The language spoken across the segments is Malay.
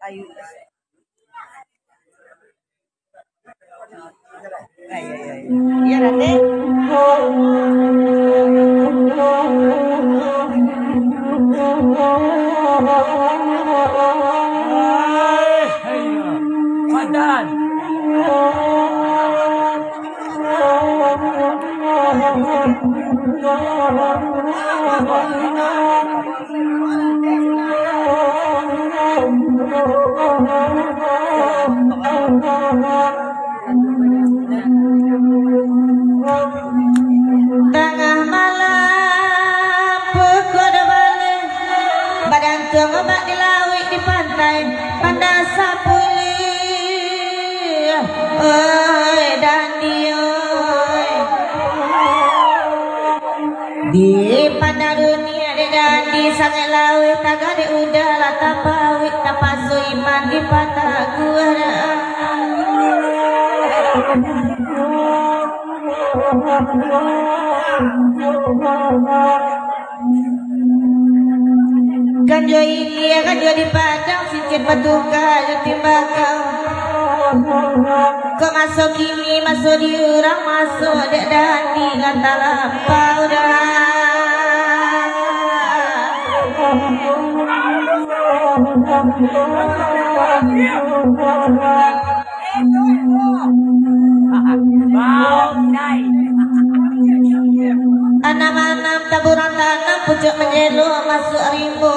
Ayu. Iya nanti. Pandan. Tengah malam pukul 12 badan obat dilawik di pantai Pandang Sapuli. Oi Dandi oi, di pandang dunia di Dandi sangat lawik taga di udara tapawik tapasu iman di patah gua. Ganjo ini ganjo di padang sicit petuka timbakau. Kau masuk kini masuk di urang masuk dek Dandi lantar lampau dah. Anam-anam taburan tanam pucuk menjelu masuk rimbo.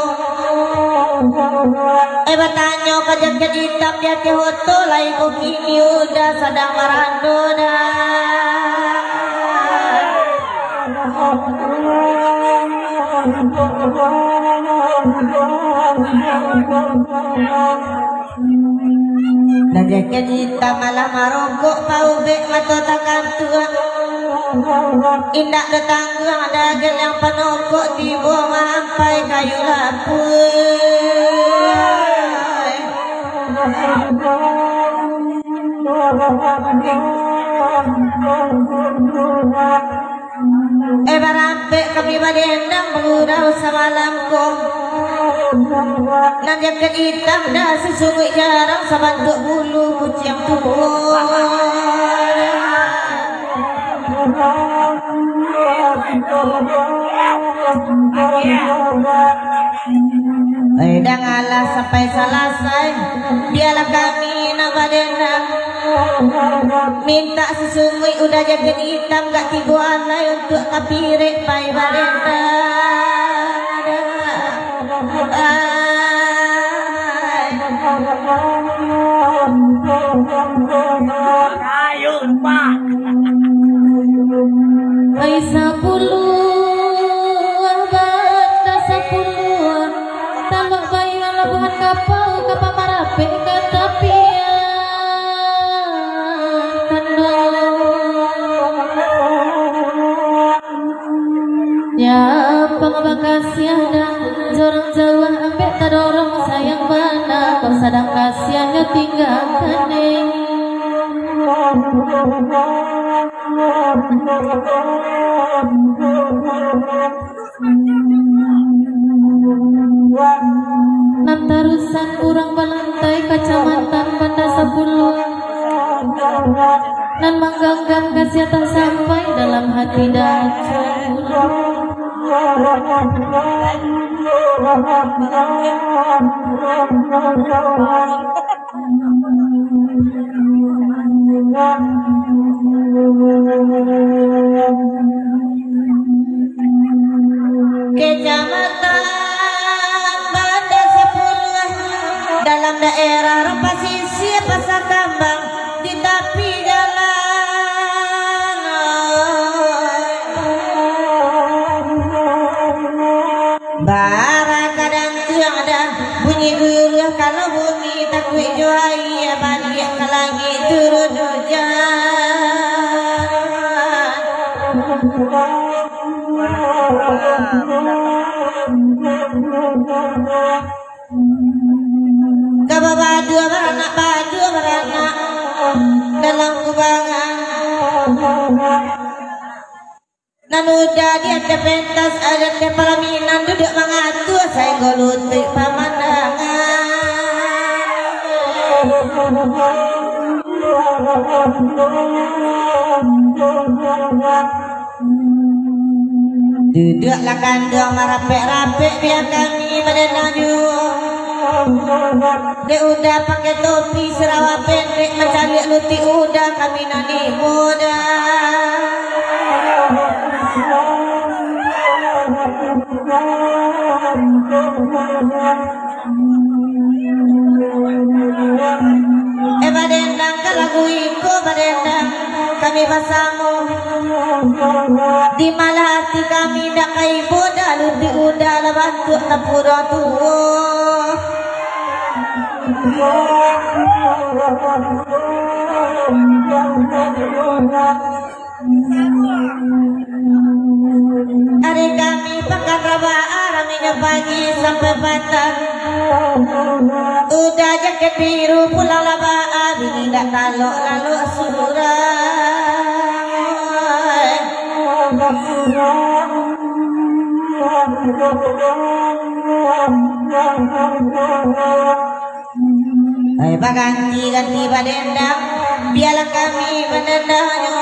Bertanya ke jaket hitam di hati hoto lai ku kini udah sedang marandona. Dan jaket hitam malah marongkok pau bek mata takam tua. Indak datanggang dagel yang penokok tiba mampai kayu lapui. Berampek kami badendang mengurau semalam kong. Nan jaket hitam dah sesungguh jarang sabantuk bulu kucing tua. Dangalah sampai selesai dialah kami nabadendang minta sesungguh udah jaket hitam gak tigo alai untuk kapirek pai badendang. Ayun pak. Ay sapuluh bata sapuluh tambah bayi labuhan kapal kapal marape ke tepian tenang. Ya pengabang kasihan jorong Jawa ambek tadorong sayang mana kau sadang kasihannya tinggalkan neng. Nantarusan kurang balantai kacamatan Banda 10 nan menggenggam kasih tak sampai dalam hati dacu. Kecamatan Banda 10 dalam daerah Rempasisi Pasar Kambang di tepi jalan. Barang kadang tuang ada bunyi dulu kalau bumi takut juai balik ke langit turun hujan. Kaba badu beranak dalam kubangan. Nanuda dia te pentas ada te palaminan duduk mengatur saya golutik pemandangan. Duduklah kandang merapek-rapek biar kami menenaju. Dia udah pakai topi Sarawak pendek mencari luti udah kami nani muda. Badendang ke lagu iko badendang kami pasamu di malah hati kami dak kai boda luti udah lebantu tapura tuo. Hari kami pekan rabaan raminya pagi sampai petang. Udah jaket biru pulang labaan bini dak talok lalu ganti badendang biarlah kami menendangnya.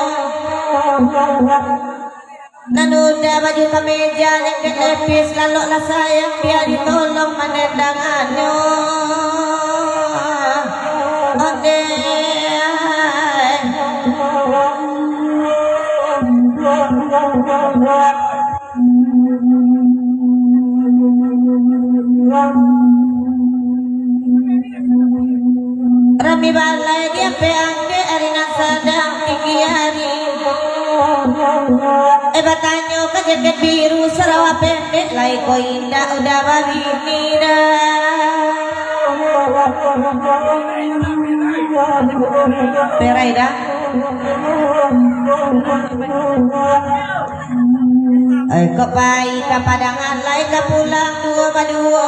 Nanuda baju kemeja lengket lepis laloklah sayang biar ditolong menendangannya. Rami balai dia peangke arina sadang tinggi hari. Batanyo ke jaket biru Sarawak pendek lai ko indah udah bagi nida. Perai dah. Kok baik ke padangan lai ke pulang dua badua.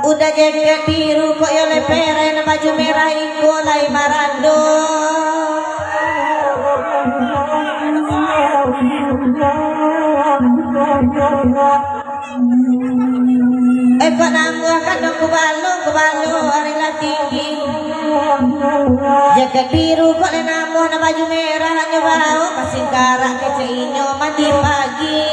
Udah jaket biru kok yo le perai na baju merah iko lai marando. Kok nambah kadang kubalo hari lah tinggi. Jaket biru kok le nambah na baju merah hanya bau kasih karak keceinyo mandi pagi.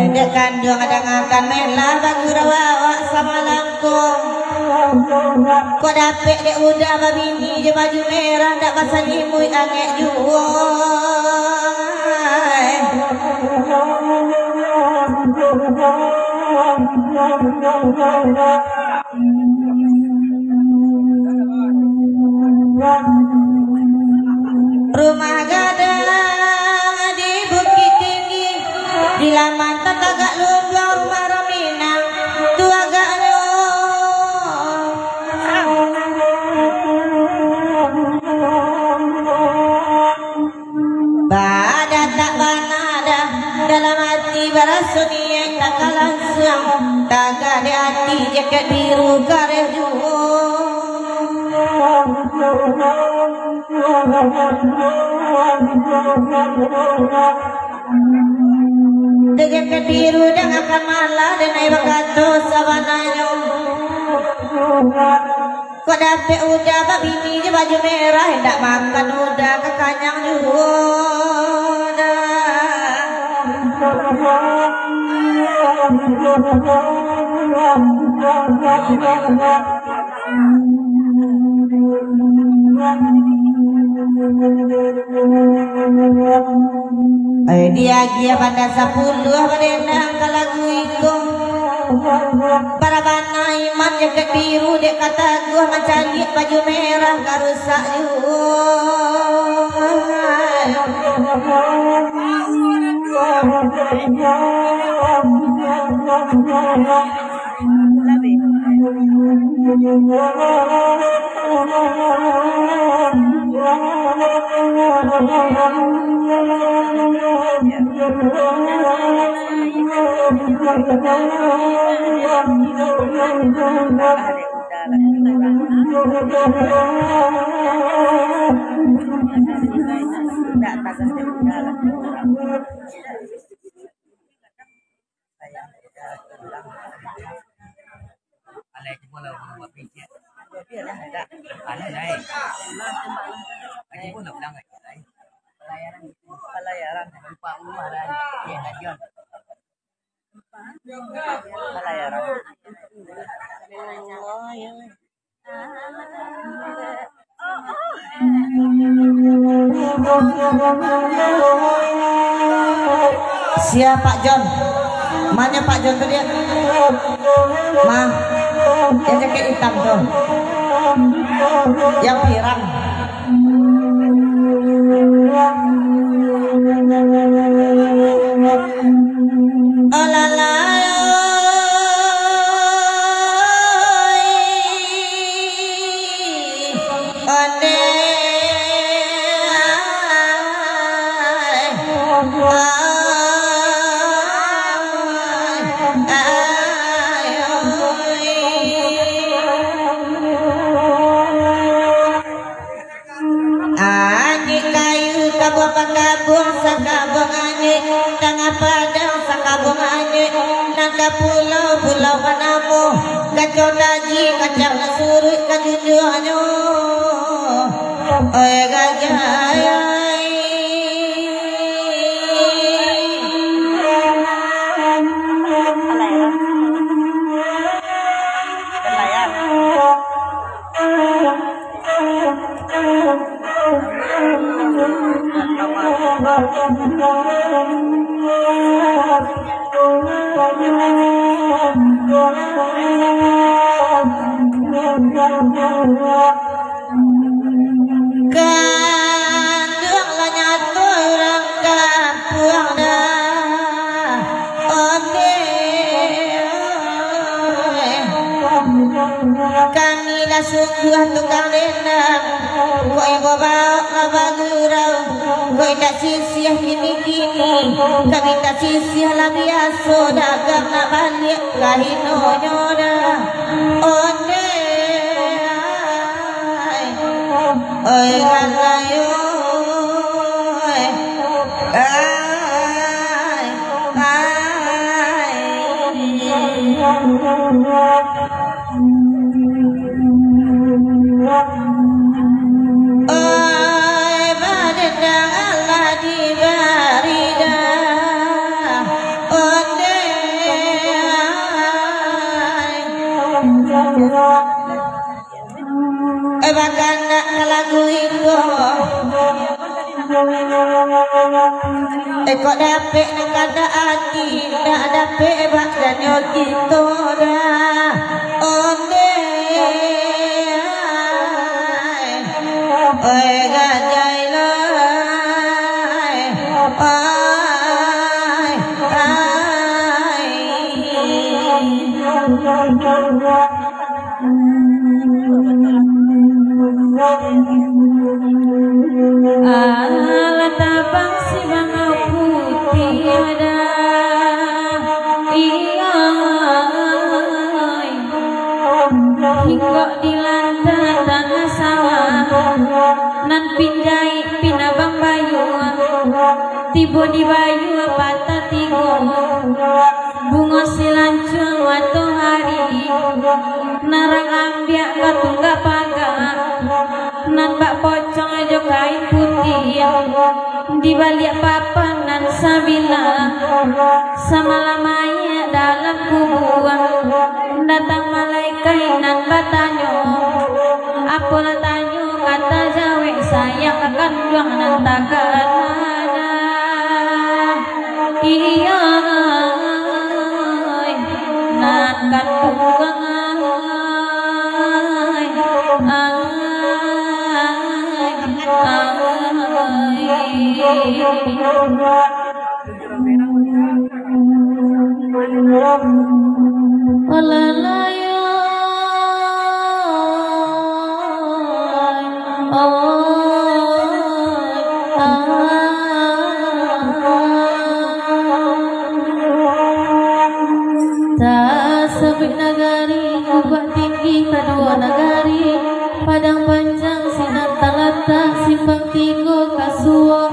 Dek kandung ada ngakan melah bagu rawa sama langkung. Kok dapet dek udah babini je baju merah dak pasal imui angek jual. Rumah gadang di Bukit Tinggi di laman tetagak lumba rumah Raminang tua gaknya. Badan tak banada dalam hati barasuni yang tak kalansang taga di hati jaket biru kareh juo. Jaket biru dan akan malah dan air bakato sabananya. Kok dapet udah babini je baju merah hendak makan udah kekanyang juga. Dia pada 10 badendang ke lagu itu. Para bana iman jaket biru dek kata gua mencari baju merah karusak juga. Alay ko lang mga pizza. Biar lah ada. Alay dai. Ay ko lang lang ay. Pelayaran. Lupa umaran. Ya ngayon. Pelayaran. Siapa Pak John? Mana Pak John tuh dia? Ma, yang jaket hitam tuh, yang pirang. Oh la la. Kabung sakabung ane tengah padang sakabung ane nanda pulau manamu kacau daji kacau surut kajujuanyo oi gajah kamilah sungguh tukang renang koi bawa labagurau koi tak sisih kini kami tak sisih lah biasa dagang nak balik kahino nyoda onde oi ngalayo bahkan nak lagu itu kok dapet nak ada hati nak dapet bahkan nyol itu dah onde oi gajai lai alat abang si bangau putih ada iya hingga di lantai tanah sawah nan pinjai pinabang bayu tiba di bayu patah tigo bunga silancung waktu hari narang ambiak katunggak paga nan bak pocong aja kain putih di balik papan nan sabila sama lamanya dalam kubuan datang malaikat nan batanyo apalah tanyo kata jawe sayang akan duang nan takkan ada iya nan kan duang oh lubak tinggi kedua nagari, padang panjang sinar talata, simpang tigo kasuo,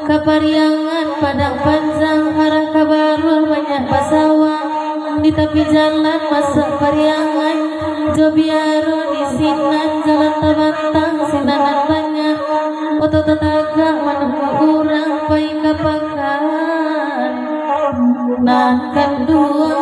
kapariangan padang panjang arah kabaru banyak pasawang, di tepi jalan masuk pariangan, jobiaro di sinan jalan tabantang sinanan banyak, otot tetaga menunggu urang pai kapakan, nah kedua.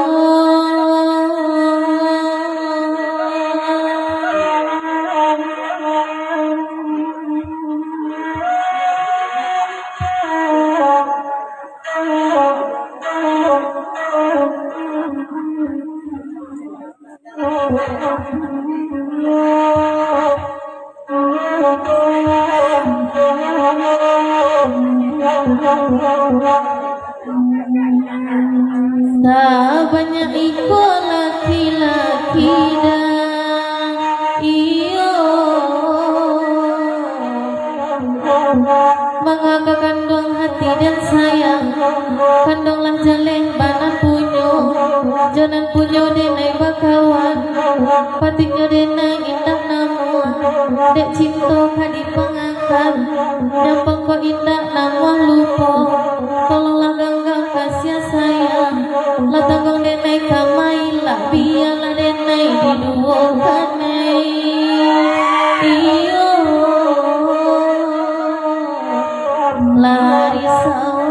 Tak banyak iko laki-laki dan iyo mengaka kandung hati dan sayang, kandunglah jaleh banan punyo, janan punyo denai bakawan, patiknya denai indah namun, dek cinta kadi pengangkat, nyampang kau indah namun lupa, tolonglah ganggang kasih sayang, latagong denai kamailah, biarlah denai diduokanai, iyo lari sawah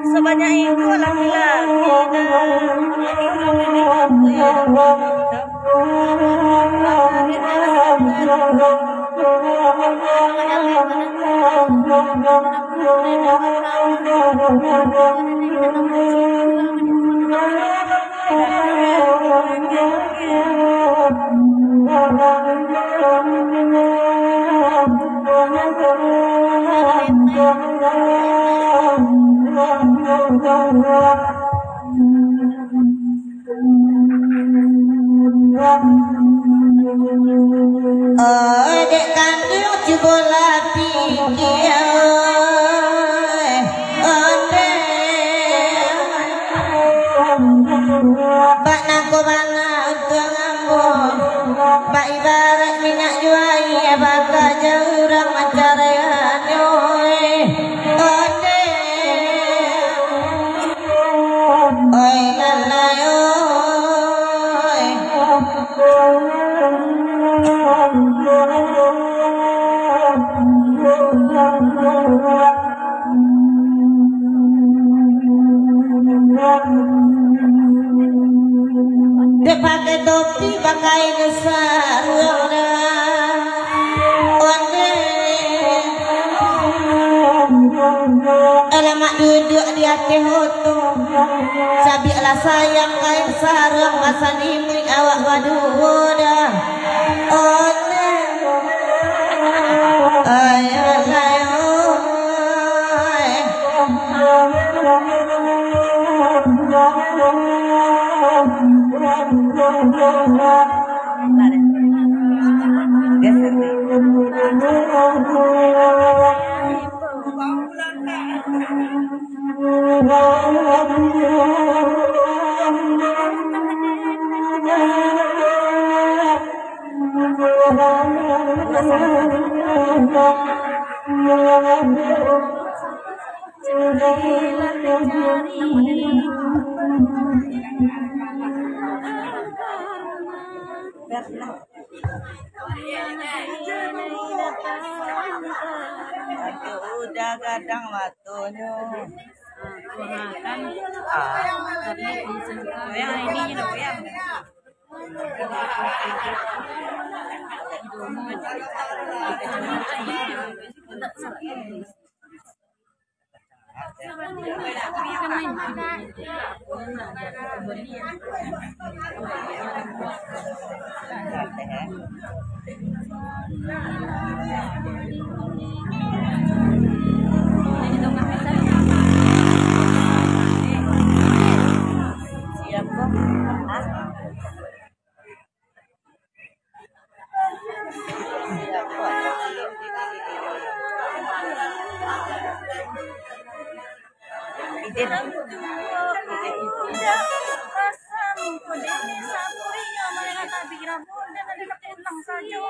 sebanyak itu laki-laki dek kandung cubola pikir bak nako bana untuk ngambung, bak ibarat minyak juai baka jurang macarean oi lalai dia pakai topi pakai sarung alamak duduk di hati hoto sabilah sayang kain sarung masa dimui awak waduh dah udah kadang watunya yang ini loh ya Tidak pasamku dini sapurinya mereka tak pikir pun dan ada pulang saja.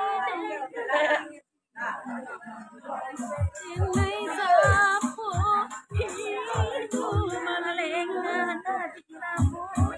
Ini sapu itu malenga tak pikir pun.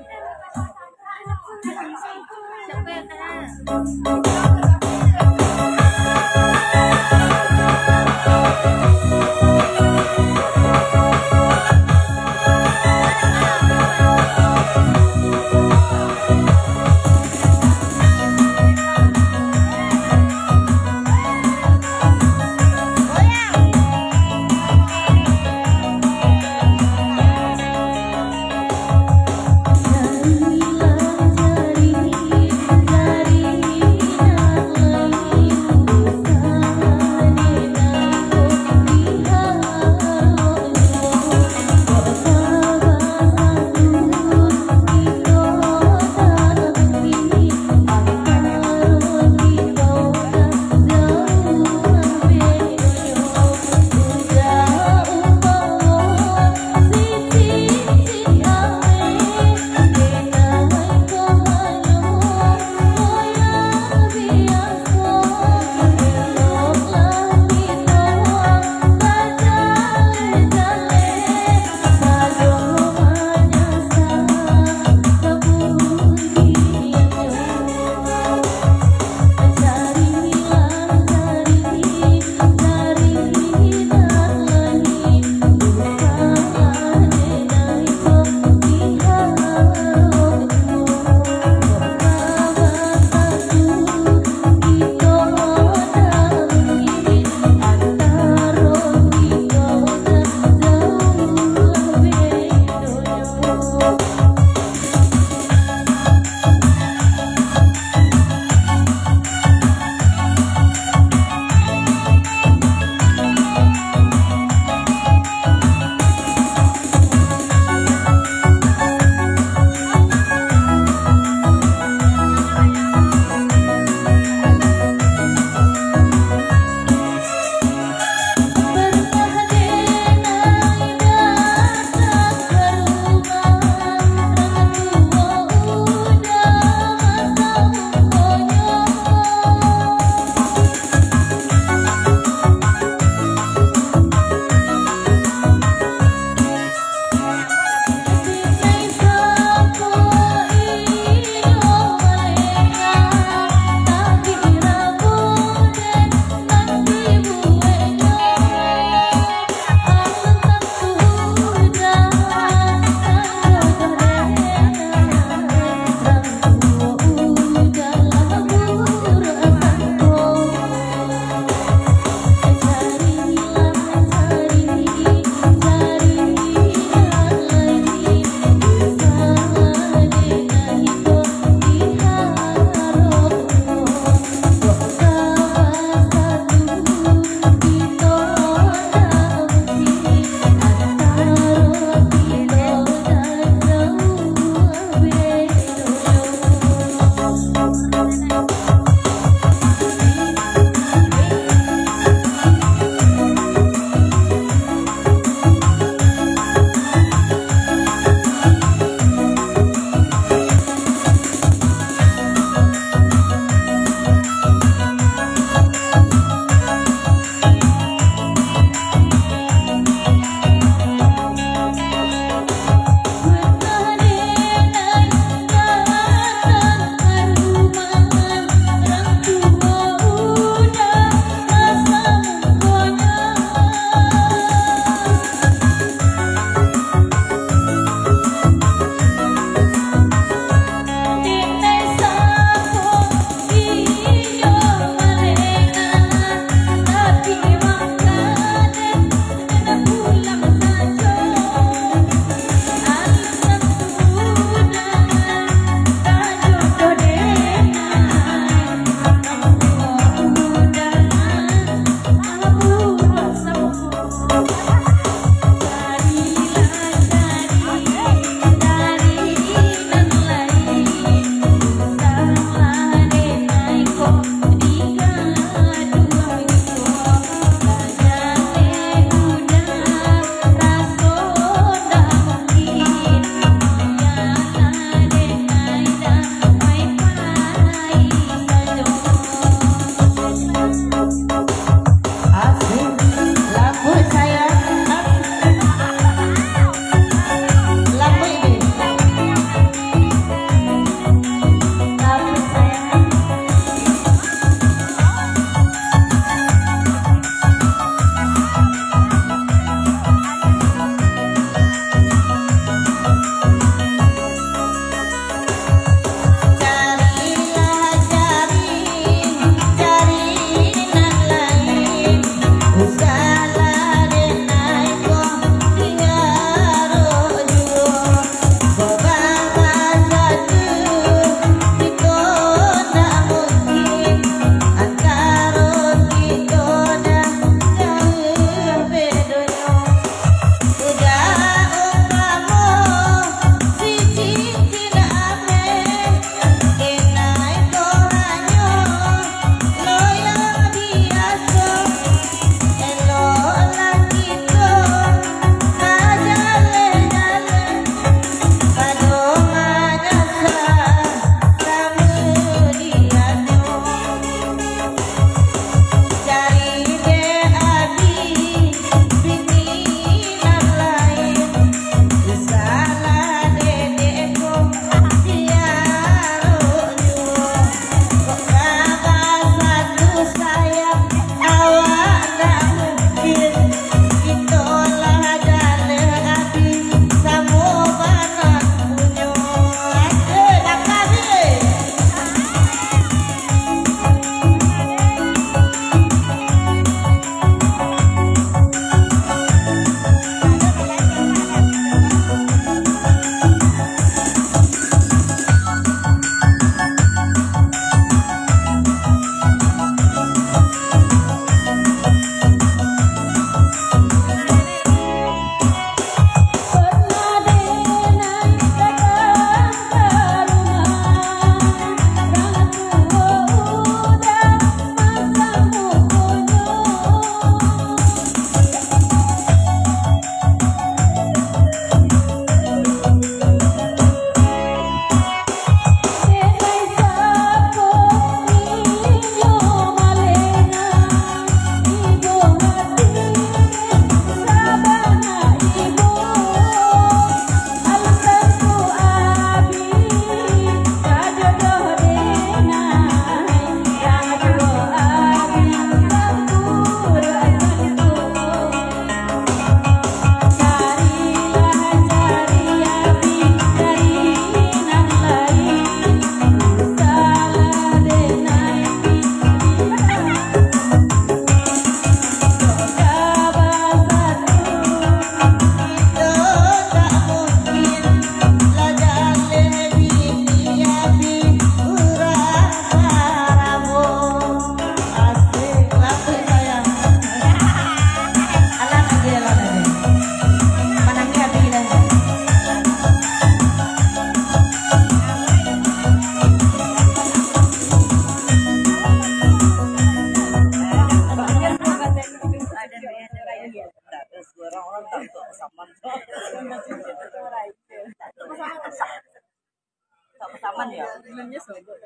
Filmnya sobat.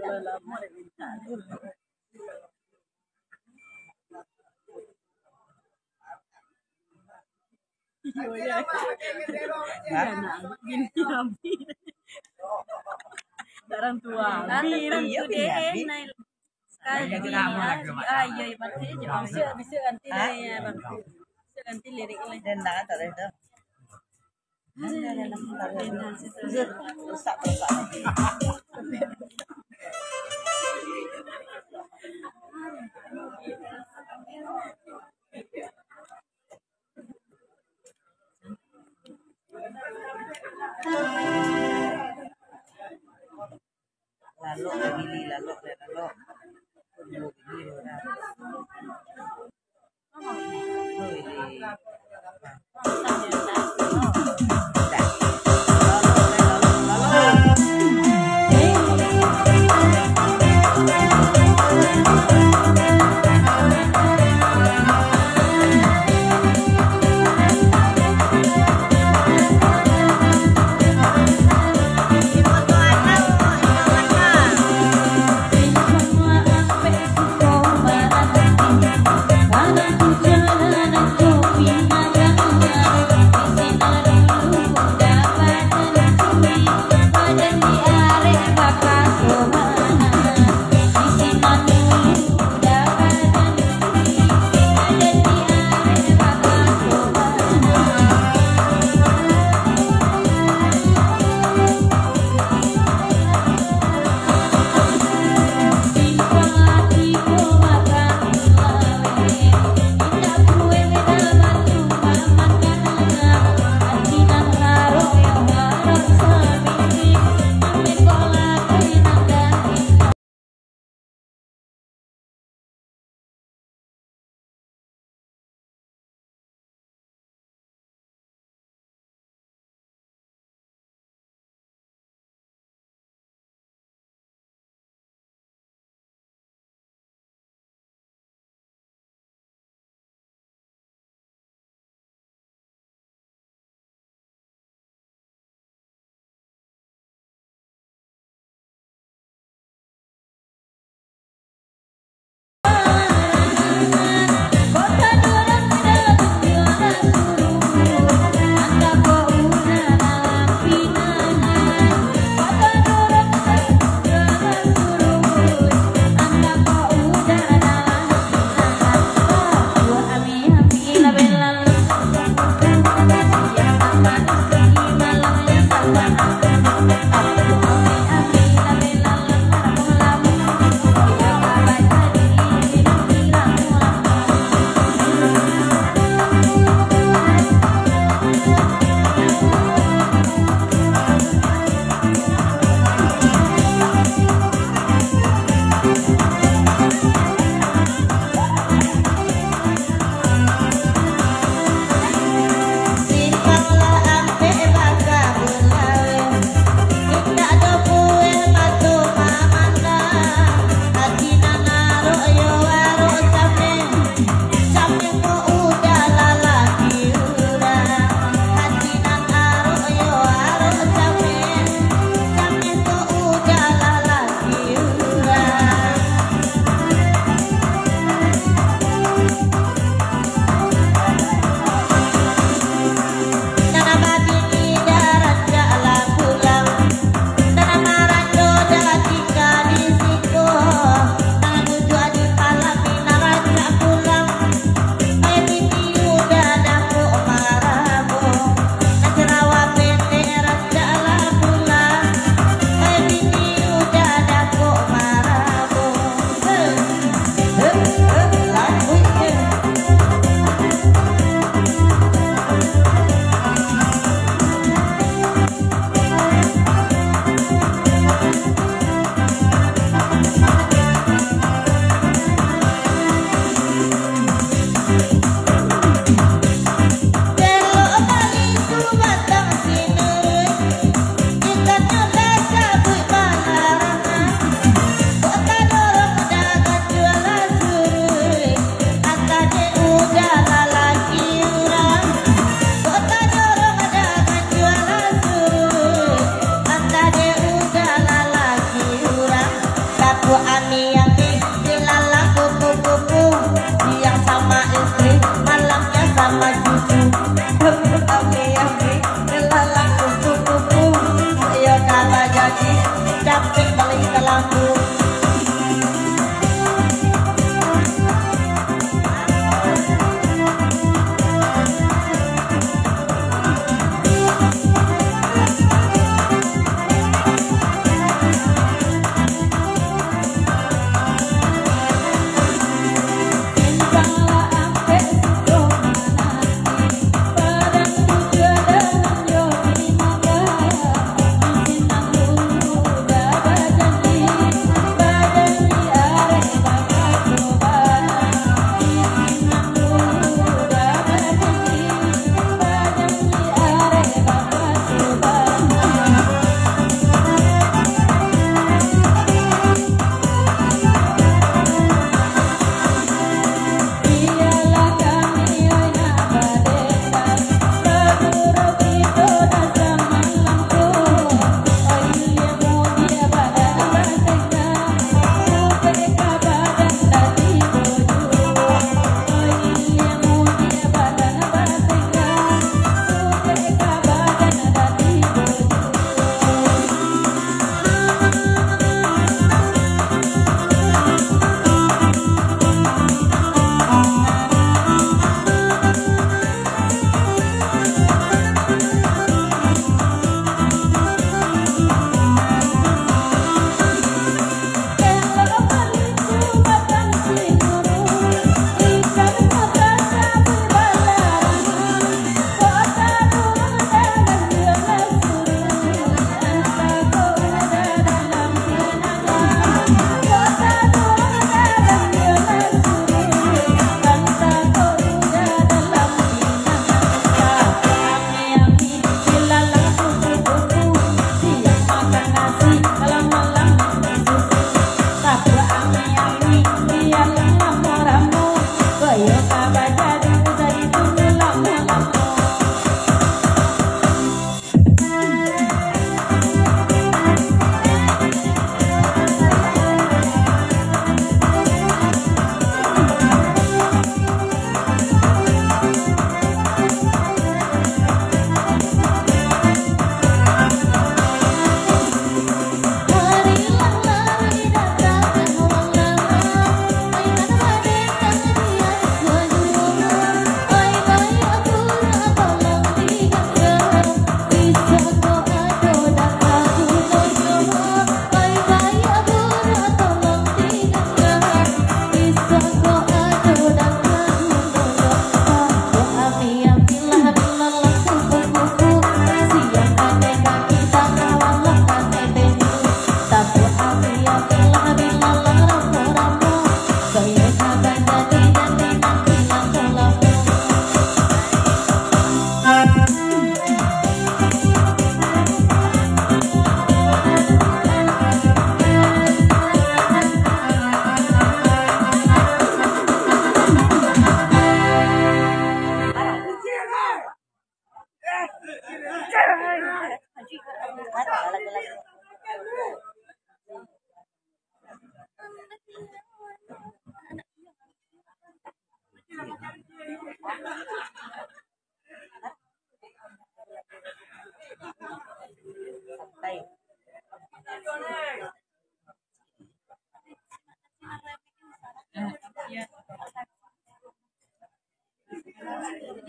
Lama ada bintang. Orang tua. Bilang tu deh naik sekali. Iya, bisa ganti ya bang. Bisa ganti lirik lain. Dan tak ada itu. Rusak. Lalu.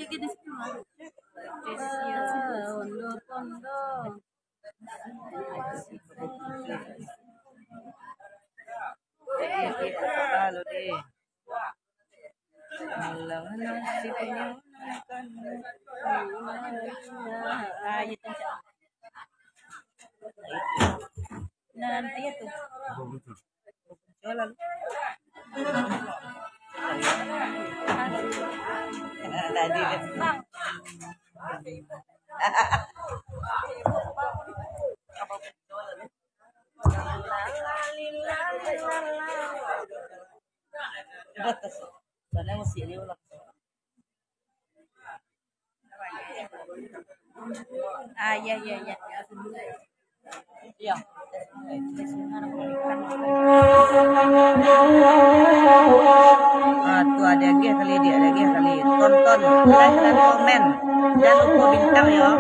juga di situ. Pondok. Kalau deh. Malang nasibnya kan. Ayat aja. Nah, ayat tuh. Jualan. Tadi deh. Sana masih dia ulang. Iya. Iya. Tuh ada lagi kali dia ada lagi kali. Tonton, like dan komen. Jangan lupa bintang ya.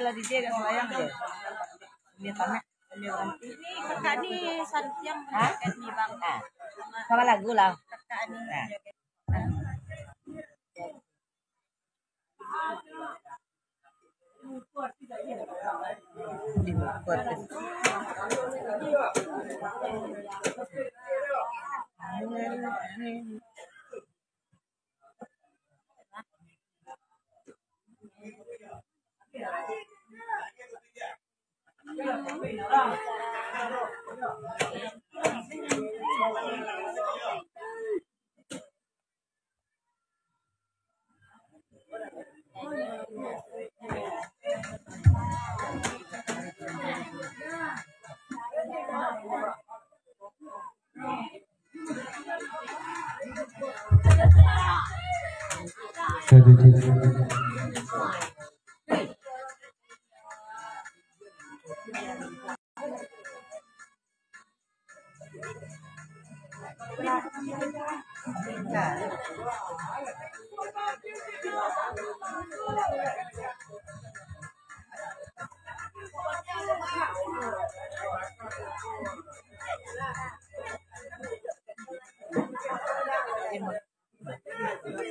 lah di dia sayang deh. Ini tanah, ini nanti. Ini kakak nih yang jaket nih bang. Sama lagu lah. Kakak nih jaket.